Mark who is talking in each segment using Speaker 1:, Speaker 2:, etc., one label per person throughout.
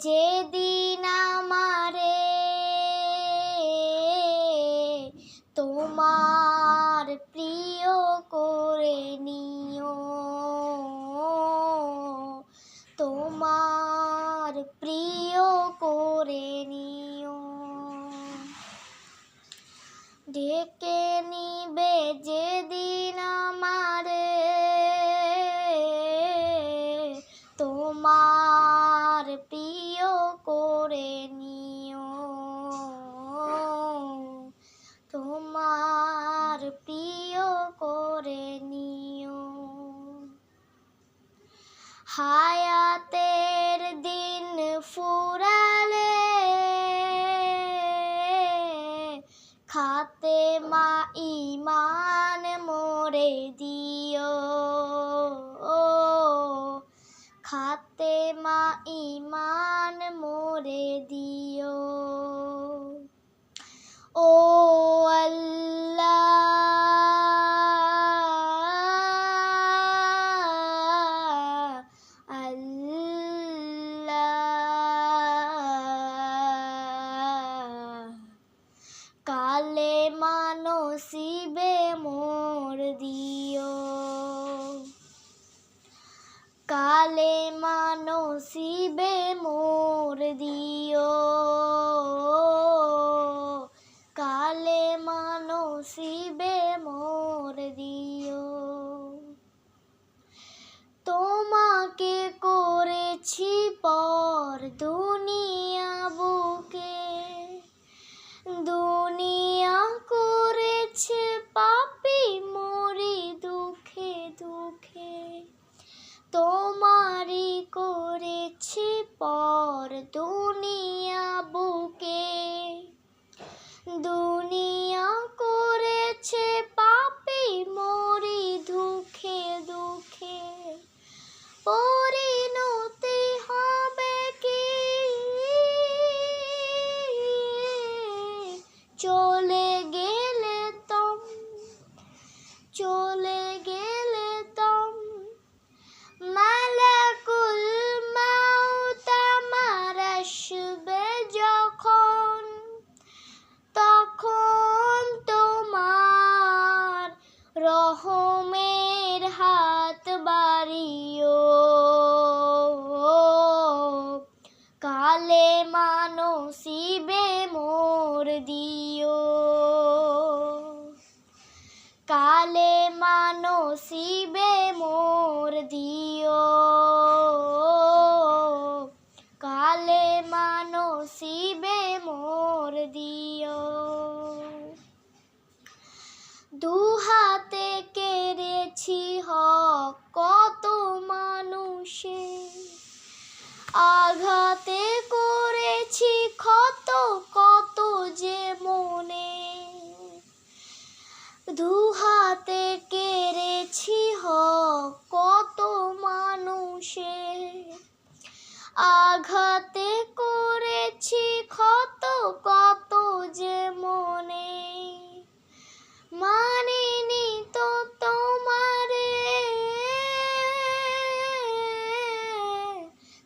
Speaker 1: যেদিন আমারে তোমার প্রিয় করে নিও, তোমার প্রিয় করে নিও। ডেকে নিবে যেদিন আমারে তোমার প্রিয় করে নিও, তোমার প্রিয় করে নিও। হায়াতের দিন ফুরালে খাতেমা ঈমান মোরে দিও, খাতেমা ঈমান মোরে দিও। ও আল্লাহ আল্লাহ, কালেমা নসিবে মোর দিও, কালেমা নসিবে মোর দিও, কালেমা নসিবে মোর দিও। তোমাকে করেছি পর দুনিয়া বুকে, দুনিয়া করেছে পাপী মরি দুঃখে দুঃখে। তোমারই করেছি পর দুনিয়া বুকে, দুনিয়া করেছে পাপী মরি দুঃখে দুঃখে। পরিণতি হবে কি চলে গেলে তম, চলে গেলে তম। মালাকুল মাউত আমার আসবে যখন, তখন তোমার রহমের হাত বাড়িও, কালেমা নসিবে মোর দিও, কালেমা নসিবে মোর দিও, কালেমা নসিবে মোর দিও। দুহাতে কেড়েছি হক কত মানুষে, আঘাতে করেছি ক্ষত কত যে মনে। দুহাতে কেড়েছি হক কত মানুষে, আঘাতে করেছি ক্ষত কত যে মনে। মানিনি তো তোমারে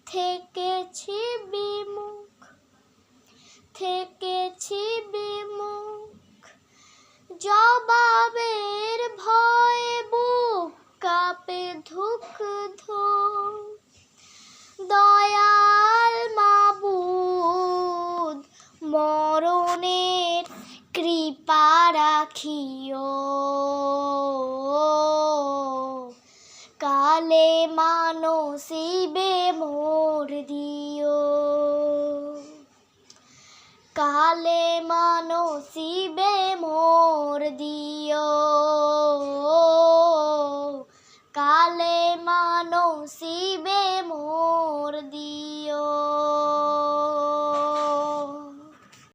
Speaker 1: থেকেছি বিমুখ, থেকেছি বিমুখ। জবাবের ভয়ে বুক কাঁপে ধুক ধুক। দয়াল মাবুদ মরণের কৃপা রাখিও, কালেমা নসিবে মোর দিও, কালেমা নসিবে মোর দিও, কালেমা নসিবে মোর দিও।